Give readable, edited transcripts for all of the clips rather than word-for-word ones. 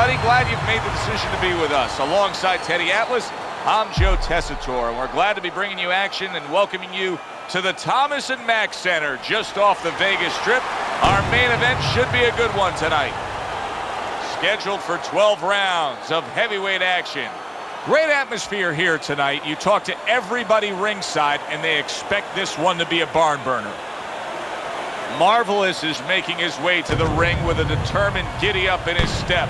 everybody. Glad you've made the decision to be with us. Alongside Teddy Atlas, I'm Joe Tessitore, and we're glad to be bringing you action and welcoming you to the Thomas & Mack Center just off the Vegas Strip. Our main event should be a good one tonight. Scheduled for 12 rounds of heavyweight action. Great atmosphere here tonight. You talk to everybody ringside, and they expect this one to be a barn burner. Marvelous is making his way to the ring with a determined giddy-up in his step.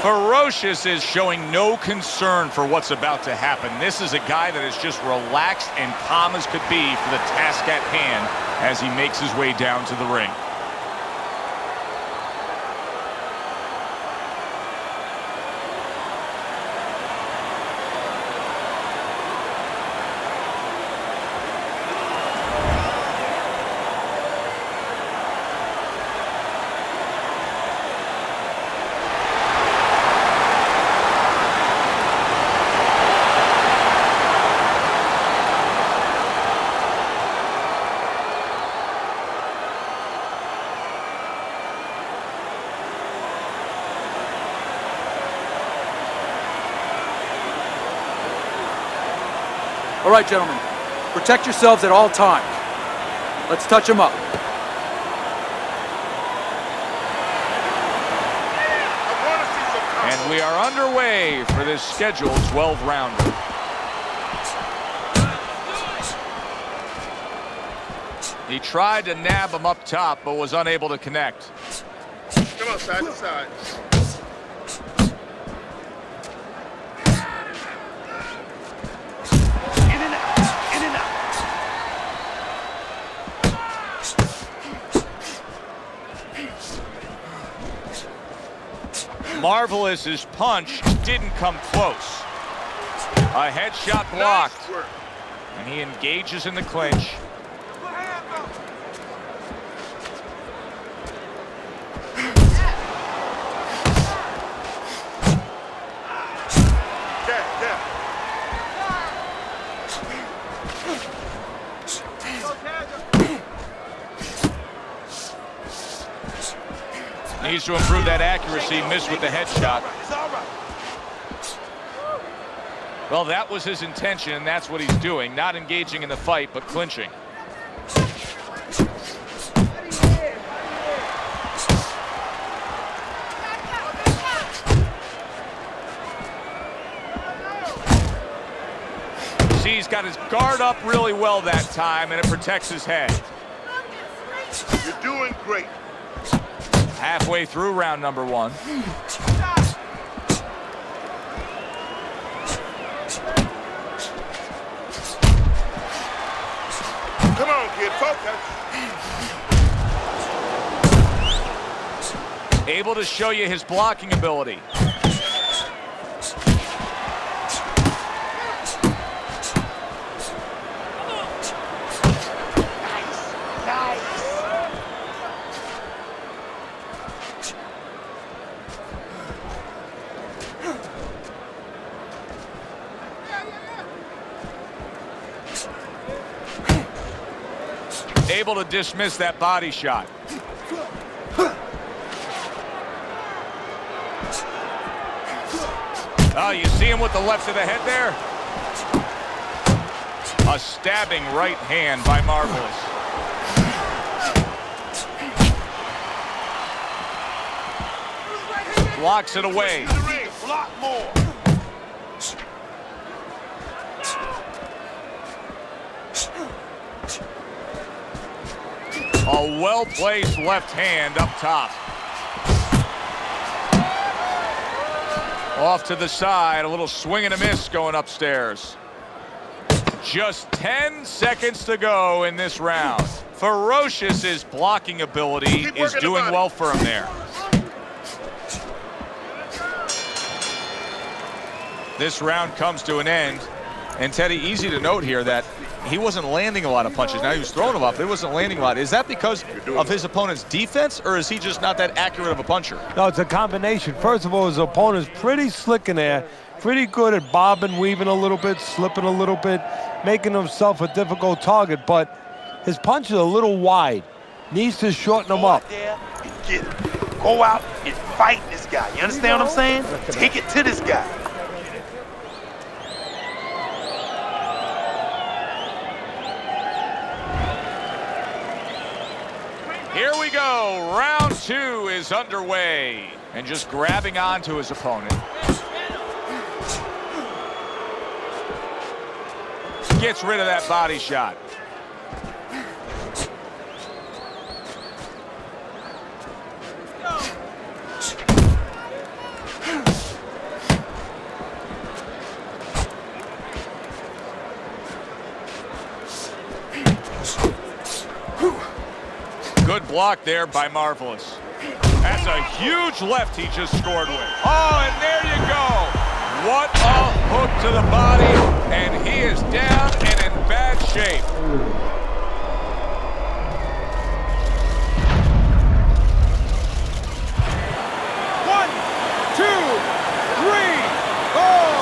Ferocious is showing no concern for what's about to happen. This is a guy that is just relaxed and calm as could be for the task at hand as he makes his way down to the ring. All right, gentlemen, protect yourselves at all times. Let's touch them up. And we are underway for this scheduled 12-rounder. He tried to nab him up top, but was unable to connect. Come on, side to side. Marvelous's punch didn't come close. A headshot blocked. And he engages in the clinch. Needs to improve that accuracy, missed with the headshot. Well, that was his intention, and that's what he's doing. Not engaging in the fight, but clinching. See, he's got his guard up really well that time, and it protects his head. You're doing great. Halfway through round number one. Come on, kid, focus. Able to show you his blocking ability. Able to dismiss that body shot. Oh, you see him with the left of the head there? A stabbing right hand by Marvelous. Blocks it away. Block more. A well-placed left hand up top. Off to the side, a little swing and a miss going upstairs. Just 10 seconds to go in this round. Ferocious's blocking ability is doing well for him there. This round comes to an end. And Teddy, easy to note here that he wasn't landing a lot of punches. Now he was throwing them up, but he wasn't landing a lot. Is that because of his opponent's defense, or is he just not that accurate of a puncher? No, it's a combination. First of all, his opponent's pretty slick in there, pretty good at bobbing, weaving a little bit, slipping a little bit, making himself a difficult target, but his punch is a little wide. Needs to shorten them up. There and get it. Go out and fight this guy. You understand what I'm saying? Take it to this guy. Here we go. Round 2 is underway. And just grabbing onto his opponent. Gets rid of that body shot. Good block there by Marvelous. That's a huge left he just scored with. Oh, and there you go. What a hook to the body, and he is down and in bad shape. One, two, three, four,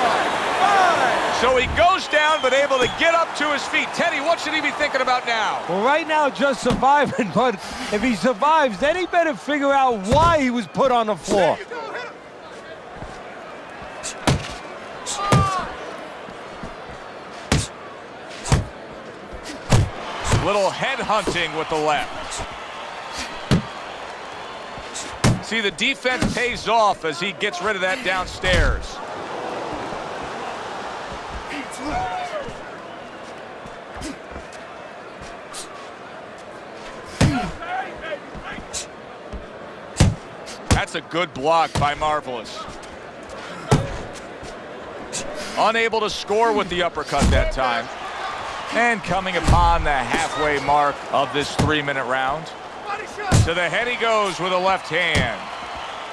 five. So he goes down, but able to get up to his feet. Teddy, what should he be thinking about now? Well, right now, just surviving, but if he survives, then he better figure out why he was put on the floor. Little head hunting with the left. See, the defense pays off as he gets rid of that downstairs. That's a good block by Marvelous. Unable to score with the uppercut that time. And coming upon the halfway mark of this 3-minute round. To the head he goes with a left hand.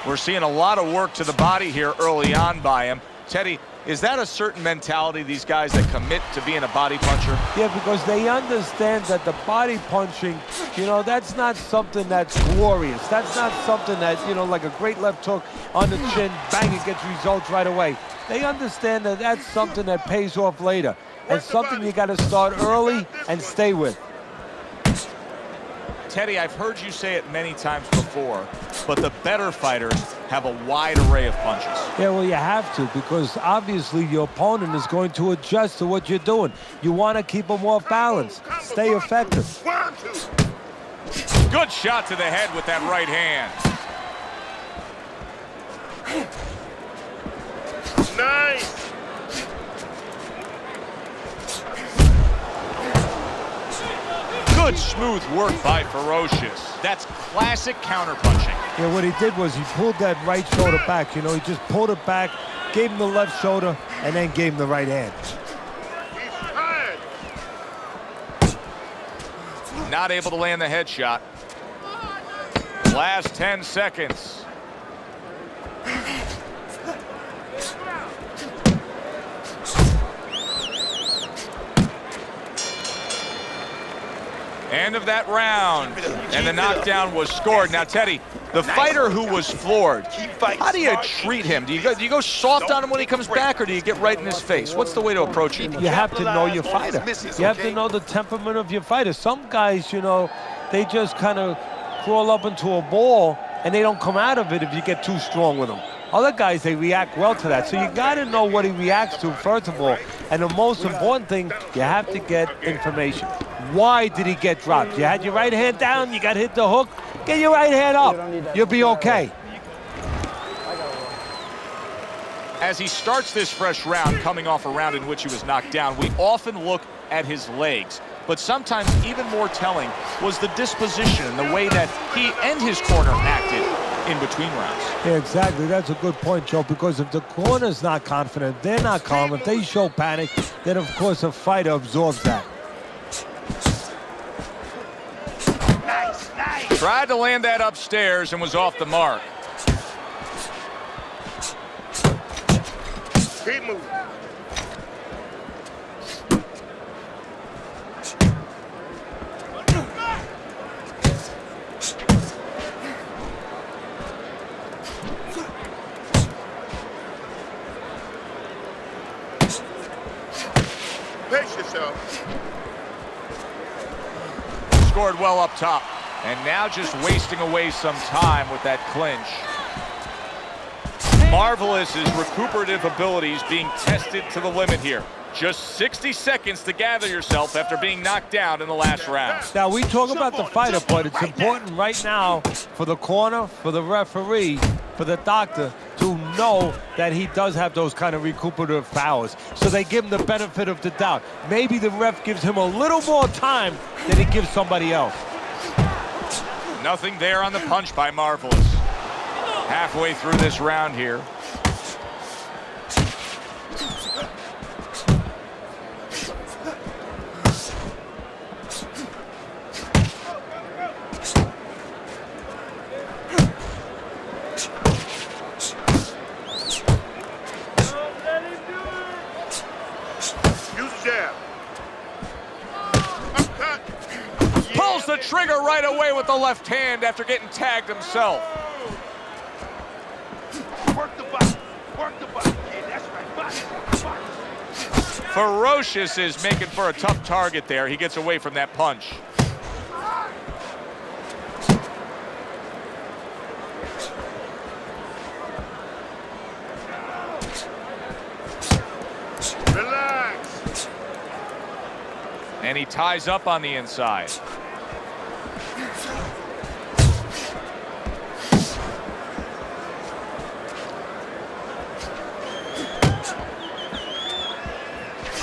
We're seeing a lot of work to the body here early on by him. Teddy, is that a certain mentality, these guys that commit to being a body puncher? Yeah, because they understand that the body punching, you know, that's not something that's glorious. That's not something that, you know, like a great left hook on the chin, bang, it gets results right away. They understand that that's something that pays off later. And something you got to start early and stay with. Teddy, I've heard you say it many times before, but the better fighters have a wide array of punches. Yeah, well, you have to, because obviously your opponent is going to adjust to what you're doing. You want to keep them off balance. Stay effective. 1, 2. Good shot to the head with that right hand. Nice. Good smooth work by Ferocious. That's classic counterpunching. Yeah, what he did was he pulled that right shoulder back. You know, he just pulled it back, gave him the left shoulder, and then gave him the right hand. He's tired. Not able to land the headshot. Last 10 seconds. End of that round, and the knockdown was scored. Now, Teddy, the fighter who was floored, how do you treat him? Do you go soft on him when he comes back, or do you get right in his face? What's the way to approach it? You have to know your fighter. You have to know the temperament of your fighter. Some guys, you know, they just kind of crawl up into a ball, and they don't come out of it if you get too strong with them. Other guys, they react well to that. So you got to know what he reacts to, first of all. And the most important thing, you have to get information. Why did he get dropped? You had your right hand down, you got hit the hook, get your right hand up. You'll be okay. As he starts this fresh round, coming off a round in which he was knocked down, we often look at his legs. But sometimes even more telling was the disposition and the way that he and his corner acted in between rounds. Yeah, exactly. That's a good point, Joe, because if the corner's not confident, they're not calm. If they show panic, then, of course, a fighter absorbs that. Tried to land that upstairs and was off the mark. Keep moving. Pace yourself. Scored well up top. And now just wasting away some time with that clinch. Marvelous is recuperative abilities being tested to the limit here. Just 60 seconds to gather yourself after being knocked down in the last round. Now, we talk about the fighter, but it's important right now for the corner, for the referee, for the doctor to know that he does have those kind of recuperative powers. So they give him the benefit of the doubt. Maybe the ref gives him a little more time than he gives somebody else. Nothing there on the punch by Marvelous. Halfway through this round here. Pulls the trigger right away with the left hand after getting tagged himself. Work the body. Work the body. Yeah, that's right. Body. Ferocious is making for a tough target there. He gets away from that punch. Relax. And he ties up on the inside.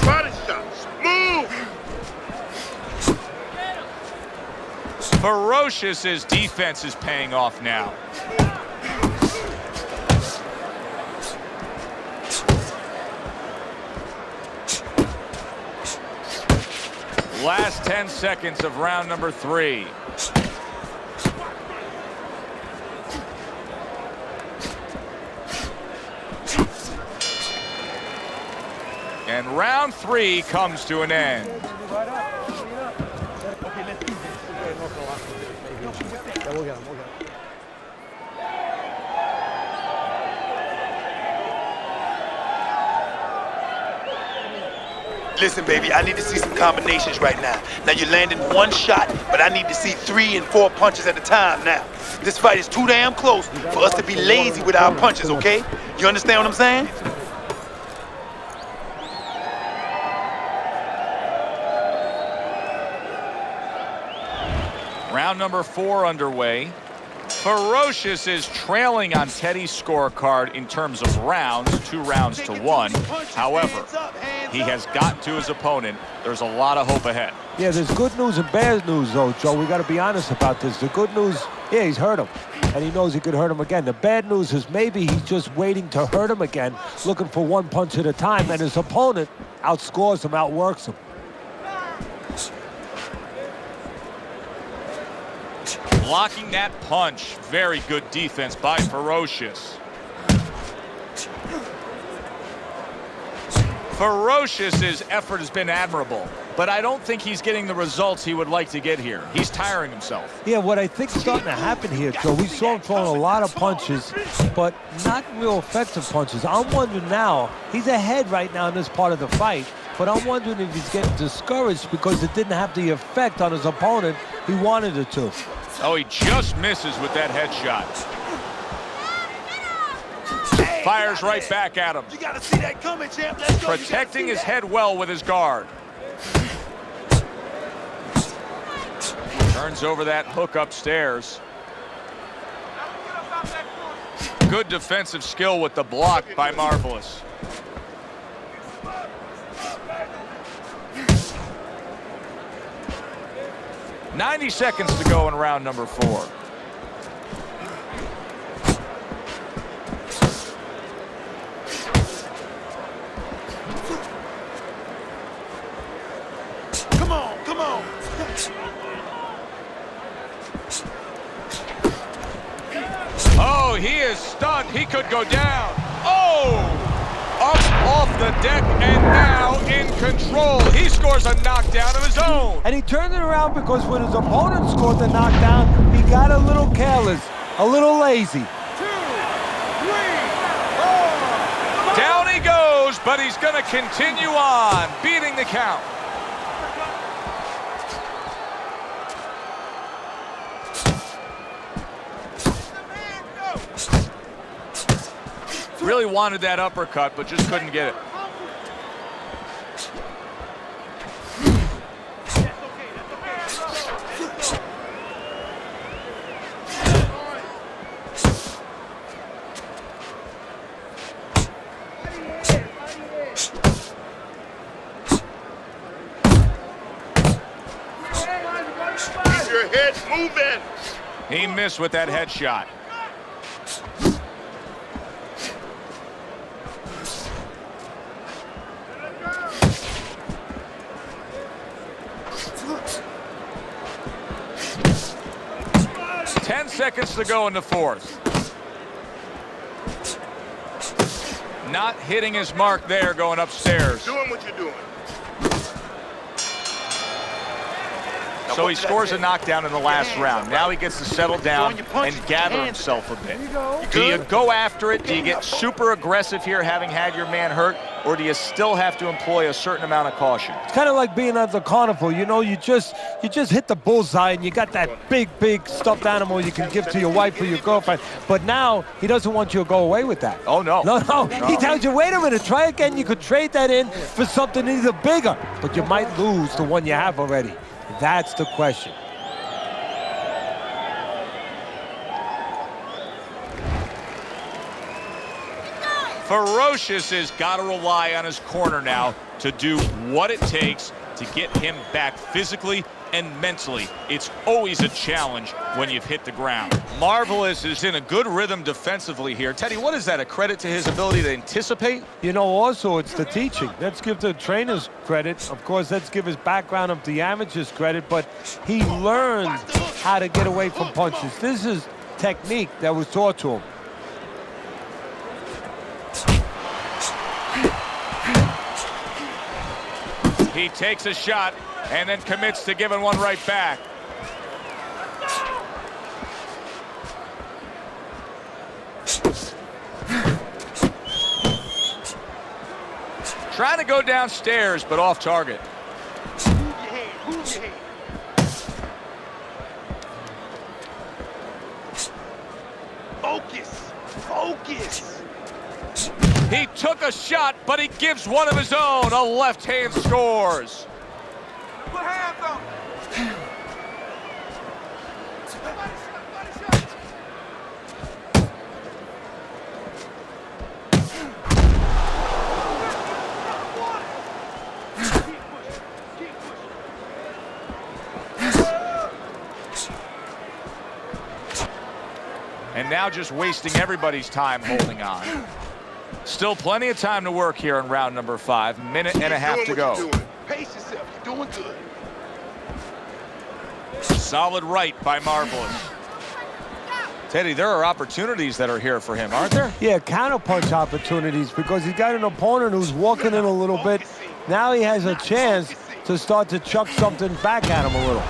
Body shots. Move. Ferocious's defense is paying off now. Last 10 seconds of round number 3. And round 3 comes to an end. Listen, baby, I need to see some combinations right now. Now, you're landing one shot, but I need to see 3 and 4 punches at a time now. This fight is too damn close for us to be lazy with our punches, okay? You understand what I'm saying? Round number 4 underway. Ferocious is trailing on Teddy's scorecard in terms of rounds, 2 rounds to 1. However, he has gotten to his opponent. There's a lot of hope ahead. Yeah, there's good news and bad news, though, Joe. We got to be honest about this. The good news, yeah, he's hurt him, and he knows he could hurt him again. The bad news is maybe he's just waiting to hurt him again, looking for one punch at a time, and his opponent outscores him, outworks him. Blocking that punch. Very good defense by Ferocious. Ferocious's effort has been admirable, but I don't think he's getting the results he would like to get here. He's tiring himself. Yeah, what I think is starting to happen here, Joe, we saw him throwing a lot of punches, but not real effective punches. I'm wondering now, he's ahead right now in this part of the fight, but I'm wondering if he's getting discouraged because it didn't have the effect on his opponent he wanted it to. Oh, he just misses with that headshot. Fires right back at him. You gotta see that coming, champ. Let's go. Protecting his head well with his guard. Turns over that hook upstairs. Good defensive skill with the block by Marvelous. "90 seconds to go in round number 4. Come on, come on. Oh, he is stunned. He could go down. Oh! Up off the deck and now in control. He scores a knockdown of his own. And he turned it around because when his opponent scored the knockdown, he got a little careless, a little lazy. 2, 3, 4. Down he goes but he's going to continue on, beating the count. Really wanted that uppercut, but just couldn't get it. Keep your head moving. He missed with that headshot. Seconds to go in the fourth. Not hitting his mark there, going upstairs. Doing what you're doing. So he scores a knockdown in the last round. Now he gets to settle down and gather himself a bit. Do you go after it? Do you get super aggressive here, having had your man hurt? Or do you still have to employ a certain amount of caution? It's kind of like being at the carnival. You know, you just hit the bullseye and you got that big stuffed animal you can give to your wife or your girlfriend. But now he doesn't want you to go away with that. Oh, no. No. He tells you, wait a minute, try again. You could trade that in for something either bigger, but you might lose the one you have already. That's the question. Ferocious has got to rely on his corner now to do what it takes to get him back physically and mentally. It's always a challenge when you've hit the ground. Marvelous is in a good rhythm defensively here. Teddy, what is that, a credit to his ability to anticipate? You know, also it's the teaching. Let's give the trainers credit. Of course, let's give his background of the amateurs credit, but he learned how to get away from punches. This is technique that was taught to him. He takes a shot and then commits to giving one right back. Trying to go downstairs, but off target. Move your head. Focus. He took a shot, but he gives one of his own. A left hand scores. Put hands on. And now just wasting everybody's time holding on. Still plenty of time to work here in round number 5. Minute and a half to go. Pace yourself. You're doing good. Solid right by Marvelous. Teddy, there are opportunities that are here for him, aren't there? Yeah, counterpunch opportunities, because he's got an opponent who's walking in a little bit. Now he has a chance to start to chuck something back at him a little.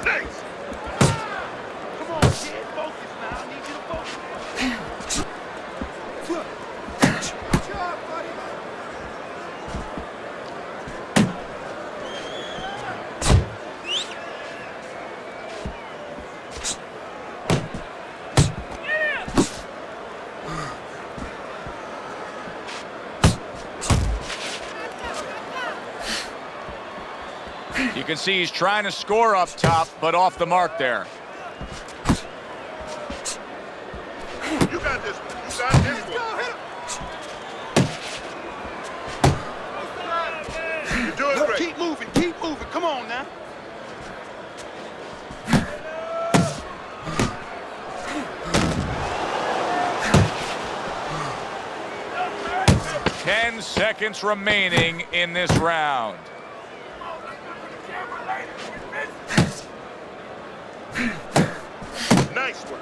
Nice. Come on, kid. Focus now. I need you to focus. Good job, buddy. You can see he's trying to score up top, but off the mark there. You got this one. You got this one. You're doing great. Keep moving. Keep moving. Come on now. Ten seconds remaining in this round. Nice work.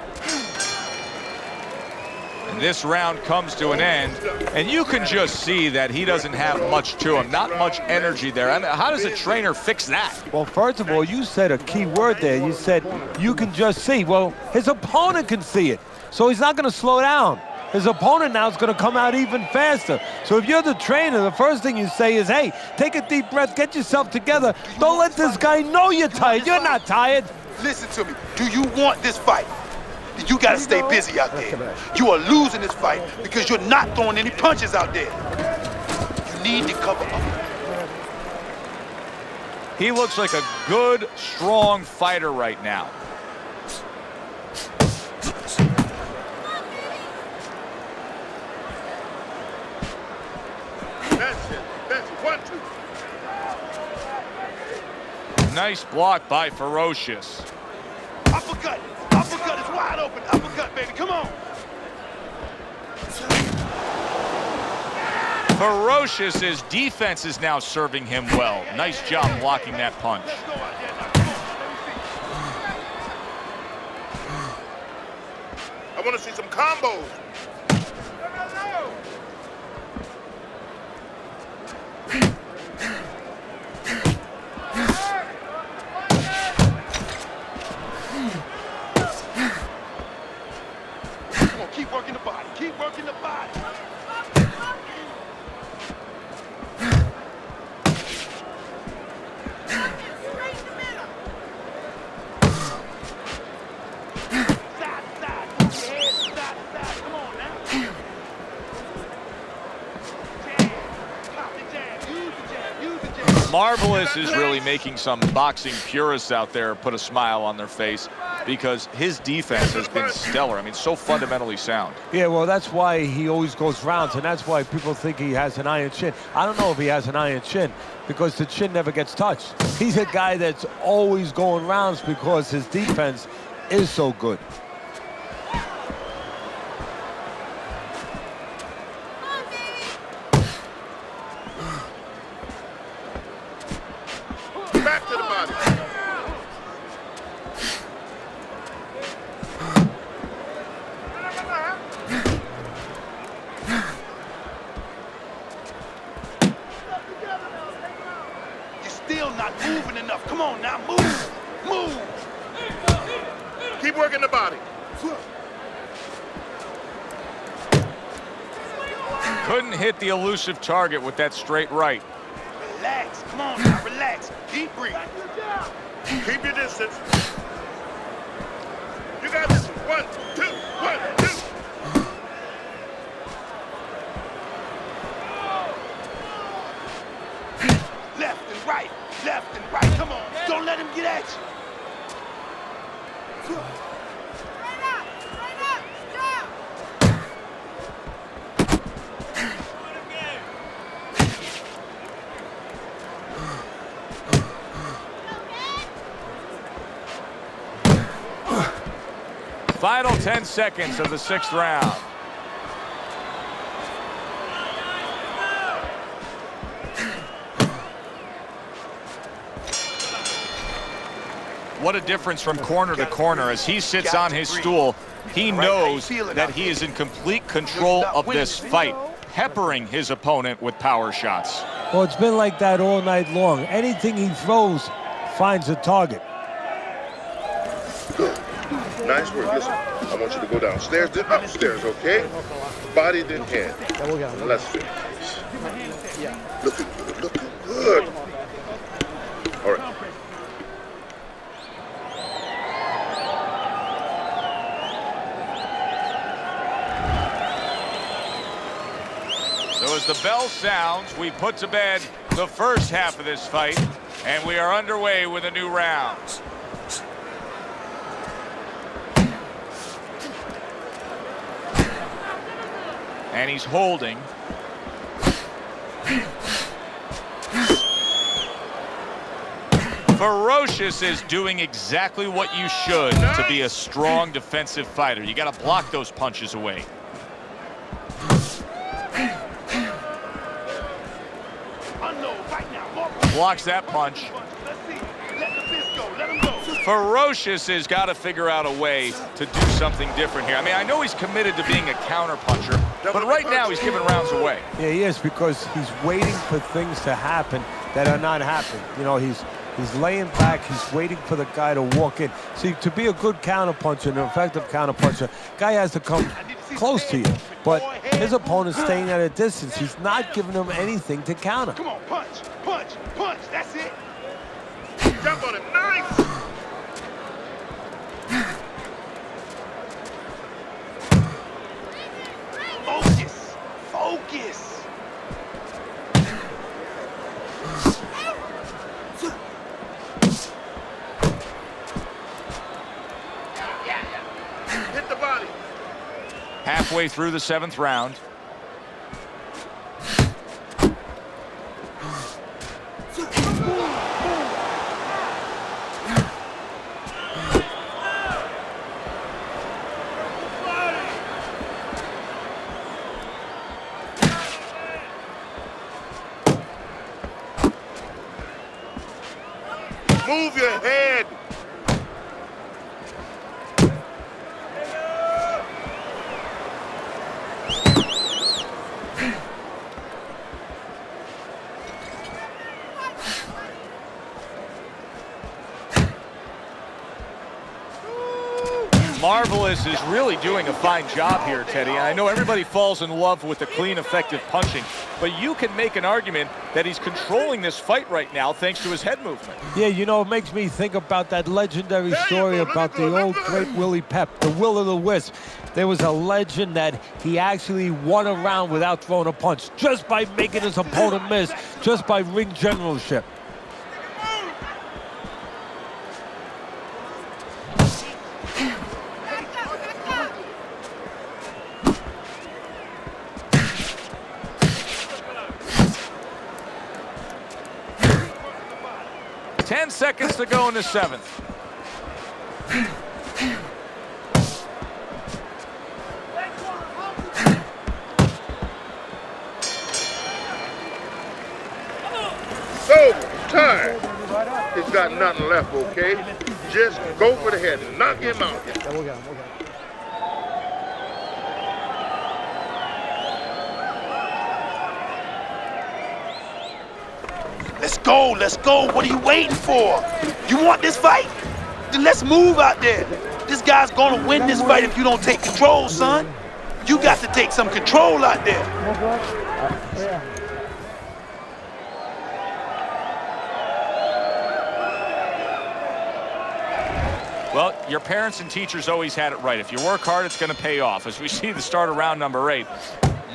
And this round comes to an end, and you can just see that he doesn't have much to him, not much energy there. I mean, how does a trainer fix that? Well, first of all, you said a key word there. You said you can just see. Well, his opponent can see it. So he's not going to slow down. His opponent now is going to come out even faster. So if you're the trainer, the first thing you say is, hey, take a deep breath, get yourself together. Don't let this guy know you're tired. You're not tired. Listen to me. Do you want this fight? You got to stay busy out there. You are losing this fight because you're not throwing any punches out there. You need to cover up. He looks like a good, strong fighter right now. That's it. That's 1, 2. Nice block by Ferocious. Uppercut. Uppercut is wide open. Uppercut, baby. Come on. Ferocious's defense is now serving him well. Nice job blocking that punch. Let's go out there now. Come on. Let me see. I want to see some combos. Come on, keep working the body. Keep working the body. Marvelous is really making some boxing purists out there put a smile on their face because his defense has been stellar. I mean, so fundamentally sound. Yeah, well, that's why he always goes rounds, and that's why people think he has an iron chin. I don't know if he has an iron chin because the chin never gets touched. He's a guy that's always going rounds because his defense is so good. Back to the body. You're still not moving enough. Come on now, move. Move. Keep working the body. Couldn't hit the elusive target with that straight right. Relax. Come on now, relax. Deep breathe. Keep your distance. You got this. 1, 2, 1, 2. Left and right. Left and right. Come on. Don't let him get at you. Final 10 seconds of the 6th round. What a difference from corner to corner. As he sits on his stool, he knows that he is in complete control of this fight, peppering his opponent with power shots. Well, it's been like that all night long. Anything he throws finds a target. Good. Nice work. Listen, I want you to go downstairs, then upstairs, okay? Body, then hand. Let's finish. Looking good, looking good. All right. So as the bell sounds, we put to bed the first half of this fight, and we are underway with a new round. And he's holding. Ferocious is doing exactly what you should to be a strong defensive fighter. You got to block those punches away. Blocks that punch. Ferocious has got to figure out a way to do something different here. I mean, I know he's committed to being a counter puncher, but right now he's giving rounds away. Yeah, he is, because he's waiting for things to happen that are not happening. You know, he's He's laying back. He's waiting for the guy to walk in. See, to be a good counterpuncher, an effective counterpuncher, guy has to come close to you. But his opponent's staying at a distance. He's not giving him anything to counter. Come on, punch, punch, punch. That's it. Jump on him. Nice. Focus, focus. Hit the body. Halfway through the 7th round. Move your head. Marvelous is really doing a fine job here, Teddy. I know everybody falls in love with the clean, effective punching, but you can make an argument that he's controlling this fight right now thanks to his head movement. Yeah, you know, it makes me think about that legendary story about the old great Willie Pep, the Will o' the Wisp. There was a legend that he actually won a round without throwing a punch, just by making his opponent miss, just by ring generalship. Ten seconds to go in the 7th. So tired. He's got nothing left, okay? Just go for the head and knock him out. Let's go, let's go. What are you waiting for? You want this fight? Then let's move out there. This guy's gonna win this fight if you don't take control, son. You got to take some control out there. Well, your parents and teachers always had it right. If you work hard, it's going to pay off. As we see the start of round number 8,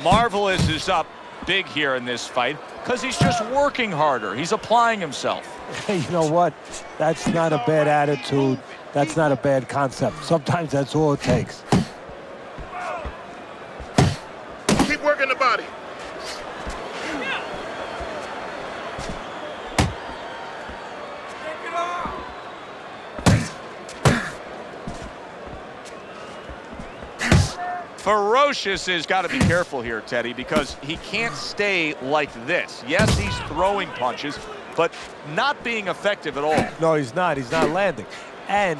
Marvelous is up big here in this fight because he's just working harder. He's applying himself. Hey, you know what? That's not a bad attitude. That's not a bad concept. Sometimes that's all it takes. Keep working the body. Ferocious has got to be careful here, Teddy, because he can't stay like this. Yes, he's throwing punches, but not being effective at all. No, he's not. He's not landing. And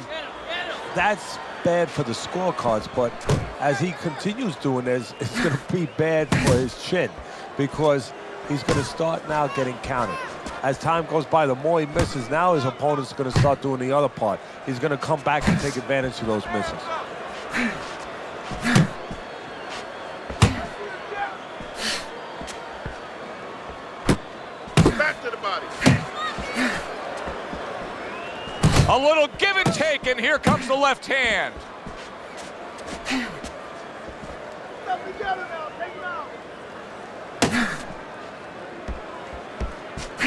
that's bad for the scorecards, but as he continues doing this, it's going to be bad for his chin because he's going to start now getting counted. As time goes by, the more he misses, now his opponent's going to start doing the other part. He's going to come back and take advantage of those misses. Back to the body. A little give and take, and here comes the left hand.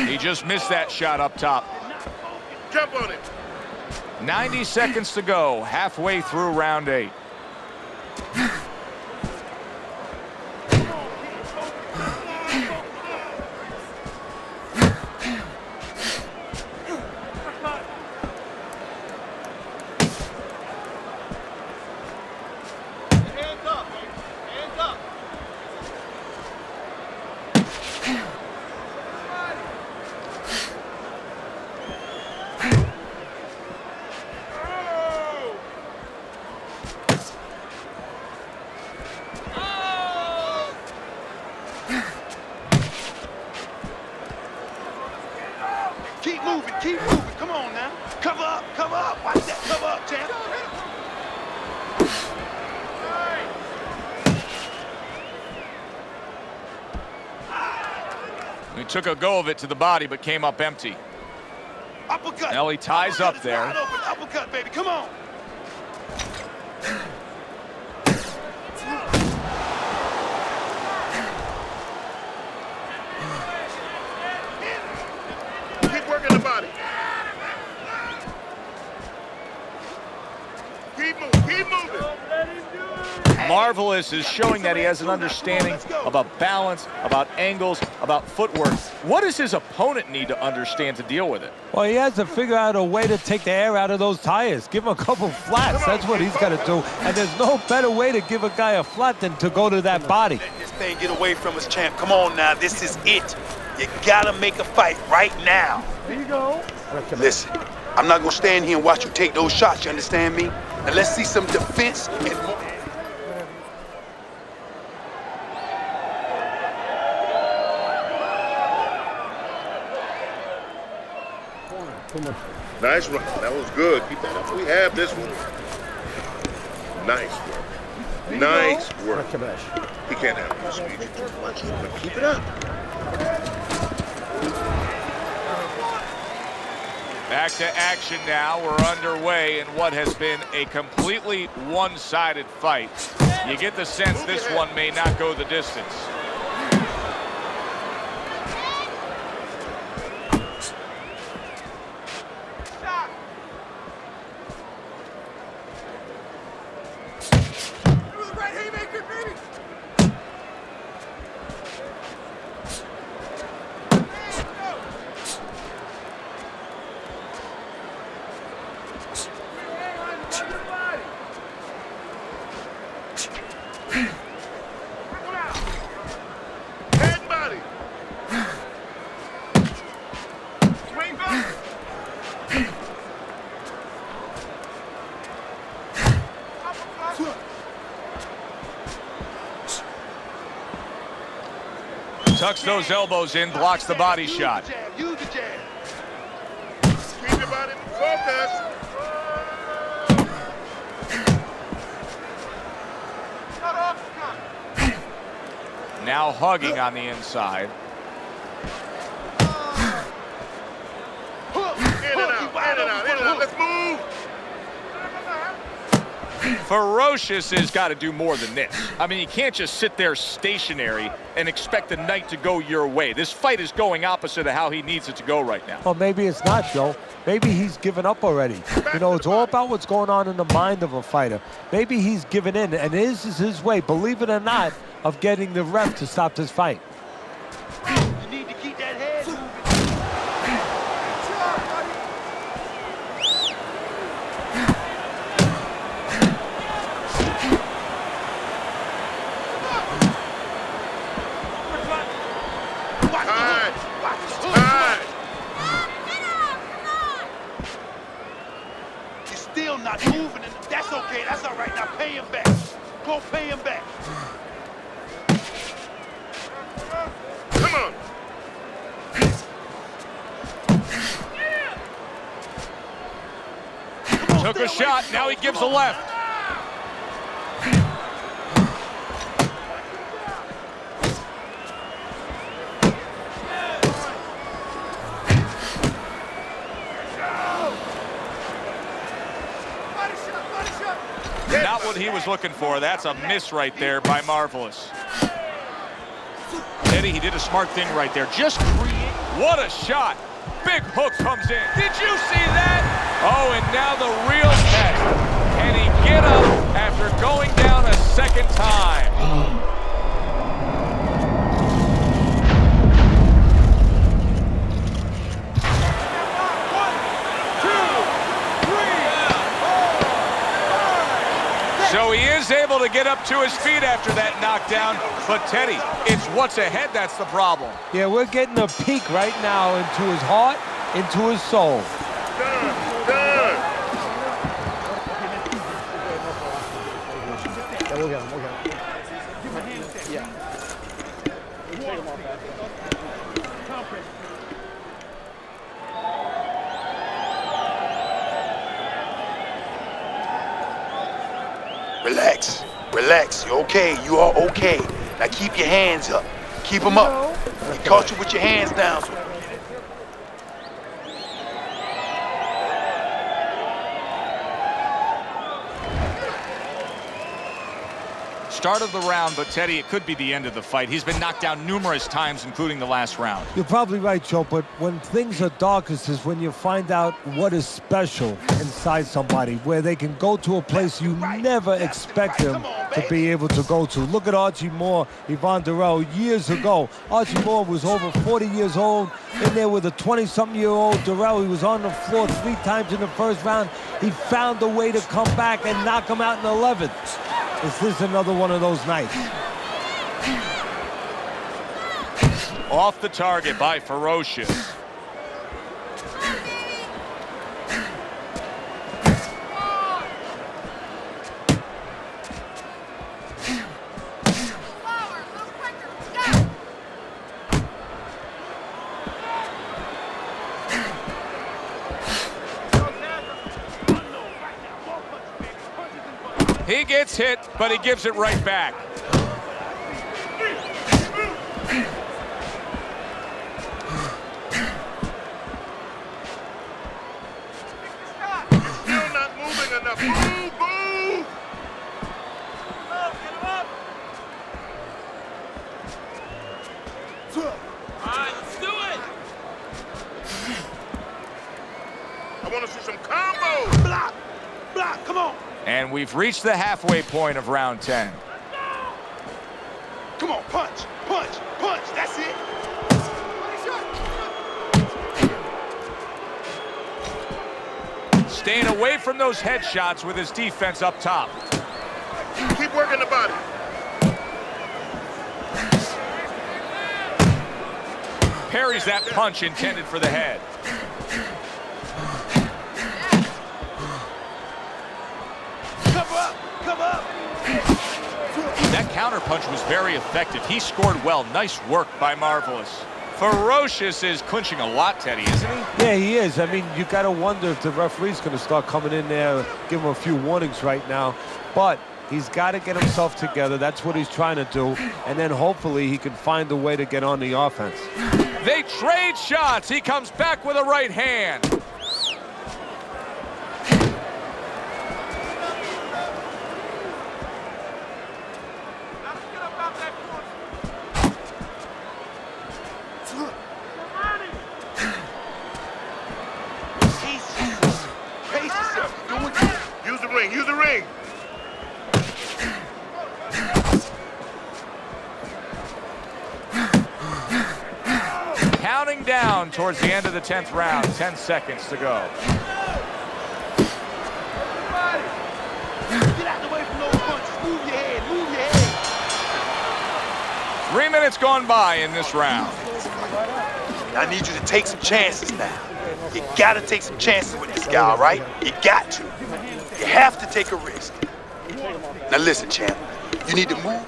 He just missed that shot up top. Jump on him. 90 seconds to go, halfway through round 8. took a go of it to the body, but came up empty. Uppercut. Now he ties up there. Wide open. Uppercut, baby. Come on. Keep working the body. Keep moving. Keep moving. Marvelous is showing that he has an understanding about balance, about angles, about footwork. What does his opponent need to understand to deal with it? Well, he has to figure out a way to take the air out of those tires. Give him a couple flats. That's what he's got to do. And there's no better way to give a guy a flat than to go to that body. Let this thing get away from us, champ. Come on now. This is it. You gotta make a fight right now. There you go. Listen, I'm not gonna stand here and watch you take those shots. You understand me? Now let's see some defense and more. Nice run. That was good. Keep that up. We have this one. Nice work. Nice work. He can't have you speed you too much, but keep it up. Back to action now. We're underway in what has been a completely one-sided fight. You get the sense this one may not go the distance. Head body. Swing back. Tucks those elbows in, blocks the body shot. Use the jab. Keep your body focused. Now hugging on the inside. In and out, in and out, in and out. Let's move. Ferocious has got to do more than this. I mean, you can't just sit there stationary and expect the night to go your way. This fight is going opposite of how he needs it to go right now. Well, maybe it's not, Joe. Maybe he's given up already. You know, it's all about what's going on in the mind of a fighter. Maybe he's given in, and this is his way, believe it or not, of getting the ref to stop this fight. You need to keep that head moving. Time. You're still not moving, and that's okay. That's all right. Now pay him back. Go pay him back. Come on. Took a shot, now he gives a left. Not what he was looking for. That's a miss right there by Marvelous. Eddie, he did a smart thing right there. Just create. What a shot. Big hook comes in. Did you see that? Oh, and now the real test. Can he get up after going down a second time? So he is able to get up to his feet after that knockdown. But Teddy, it's what's ahead that's the problem. Yeah, we're getting a peek right now into his heart, into his soul. Relax. Relax. You're okay. You are okay. Now keep your hands up. Keep them up. He caught you with your hands down. Start of the round, but Teddy, it could be the end of the fight. He's been knocked down numerous times, including the last round. You're probably right, Joe, but when things are darkest is when you find out what is special inside somebody, where they can go to a place you never expect them to be able to go to. Look at Archie Moore, Yvonne Durrell, years ago. Archie Moore was over 40 years old, in there with a 20-something-year-old Durrell. He was on the floor 3 times in the first round. He found a way to come back and knock him out in the 11th. Is this another one of those nights? Off the target by Ferocious. He gets hit, but he gives it right back. Still not moving enough. Move, move! Get him up! All right, let's do it! I want to see some combos. Block! Block, come on! And we've reached the halfway point of round 10. Come on, punch, punch, punch, that's it! Staying away from those headshots with his defense up top. Keep working the body. Parries that punch intended for the head. Come up! That counterpunch was very effective. He scored well. Nice work by Marvelous. Ferocious is clinching a lot, Teddy, isn't he? Yeah, he is. I mean, you got to wonder if the referee's going to start coming in there, give him a few warnings right now. But he's got to get himself together. That's what he's trying to do. And then hopefully he can find a way to get on the offense. They trade shots. He comes back with a right hand. Use the ring. Counting down towards the end of the 10th round. 10 seconds to go. Get out the way from those punches. Move your head, move your head. 3 minutes gone by in this round. I need you to take some chances now. You gotta take some chances with this guy, all right? You got to. You have to take a risk. Now listen, champ. You need to move.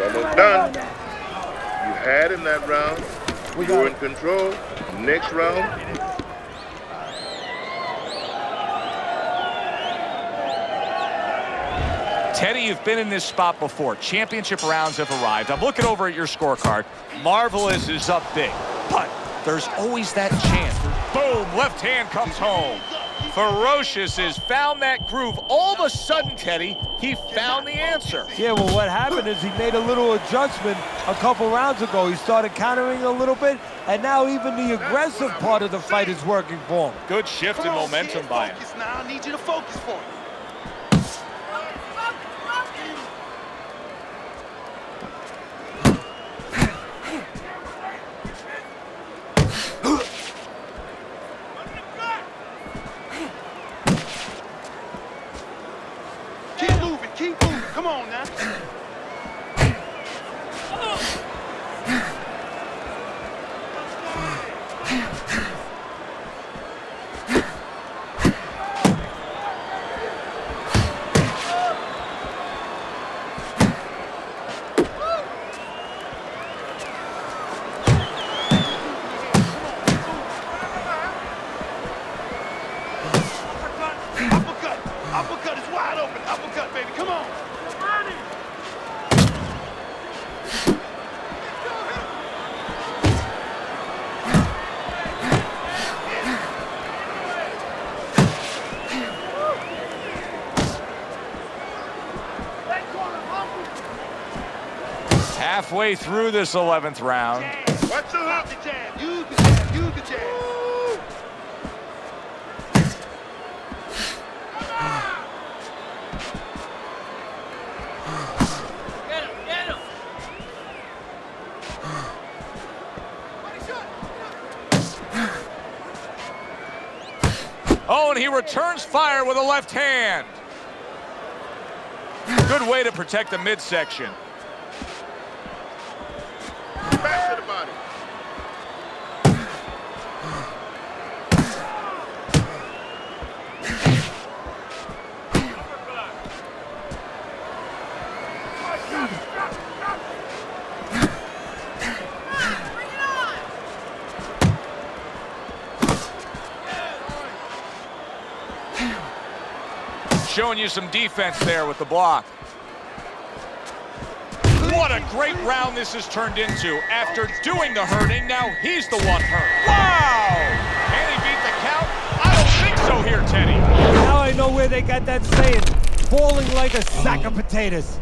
Almost done. You had in that round. You're in control. Next round. Teddy, you've been in this spot before. Championship rounds have arrived. I'm looking over at your scorecard. Marvelous is up big, but there's always that chance. Boom, left hand comes home. Ferocious has found that groove. All of a sudden, Teddy, he found the answer. Yeah, well, what happened is he made a little adjustment a couple rounds ago. He started countering a little bit, and now even the aggressive part of the fight is working for him. Good shift in momentum by him. Focus now. I need you to focus for me. Keep moving. Come on now. Halfway through this 11th round. Watch the hook. The jab. Use the jab. Use the jab. Oh, and he returns fire with a left hand. Good way to protect the midsection. Back to the body. Showing you some defense there with the block. What a great round this has turned into. After doing the hurting, now he's the one hurt. Wow! Can he beat the count? I don't think so here, Teddy. Now I know where they got that saying, falling like a sack of potatoes.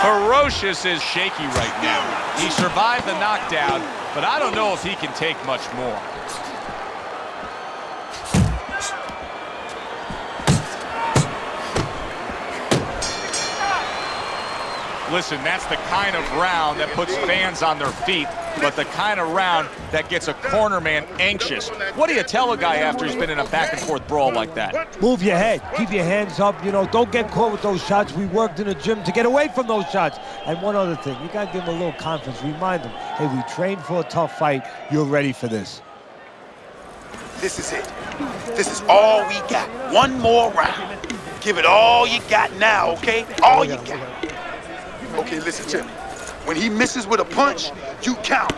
Ferocious is shaky right now. He survived the knockdown, but I don't know if he can take much more. Listen, that's the kind of round that puts fans on their feet, but the kind of round that gets a corner man anxious. What do you tell a guy after he's been in a back-and-forth brawl like that? Move your head. Keep your hands up. You know, don't get caught with those shots. We worked in the gym to get away from those shots. And one other thing, you got to give him a little confidence. Remind him, hey, we trained for a tough fight. You're ready for this. This is it. This is all we got. One more round. Give it all you got now, okay? All you got. Okay, listen to me. When he misses with a punch, you count.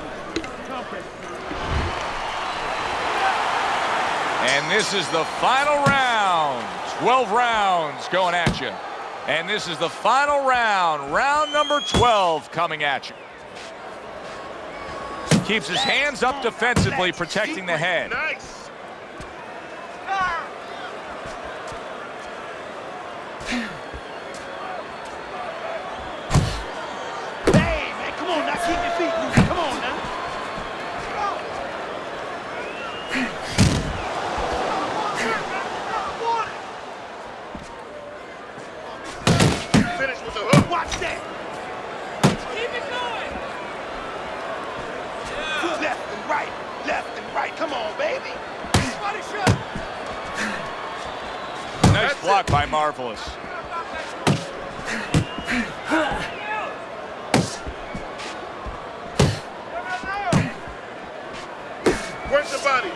And this is the final round. 12 rounds going at you. And this is the final round. Round number 12 coming at you. Keeps his hands up defensively, protecting the head. Nice. Come on, baby. Nice block by Marvelous. Where's the body?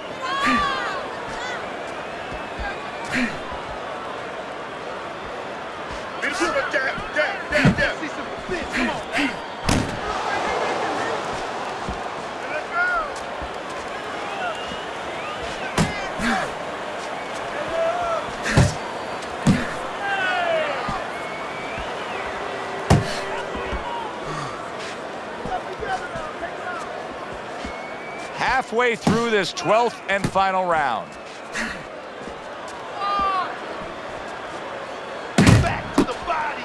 See some defense. Come on, man. Halfway through this 12th and final round. Back to the body.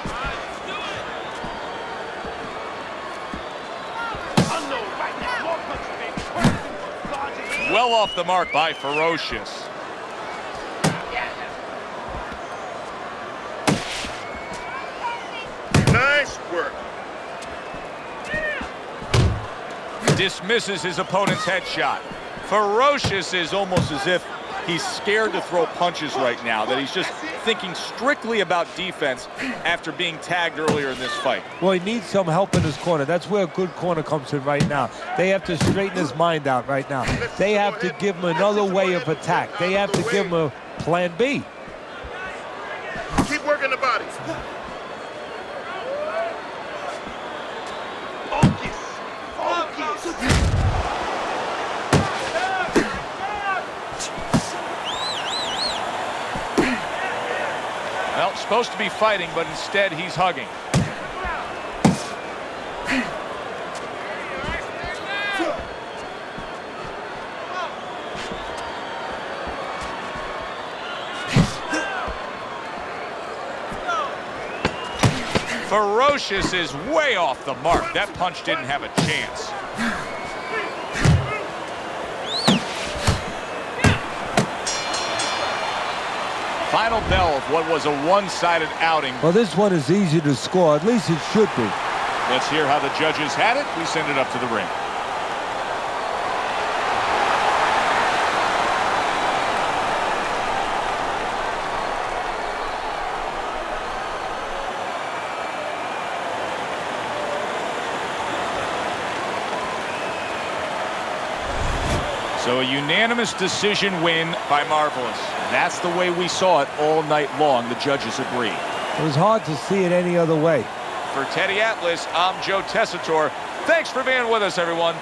Right now, more punches, baby. Well off the mark by Ferocious. Nice work. Dismisses his opponent's headshot. Ferocious is almost as if he's scared to throw punches right now, that he's just thinking strictly about defense after being tagged earlier in this fight. Well, he needs some help in his corner. That's where a good corner comes in right now. They have to straighten his mind out right now. They have to give him another way of attack. They have to give him a plan B. Keep working the body. Well, supposed to be fighting, but instead he's hugging. Ferocious is way off the mark. That punch didn't have a chance. Final bell of what was a one-sided outing. Well, this one is easy to score. At least it should be. Let's hear how the judges had it. We send it up to the ring. So a unanimous decision win by Marvelous. That's the way we saw it all night long. The judges agree. It was hard to see it any other way. For Teddy Atlas, I'm Joe Tessitore. Thanks for being with us, everyone.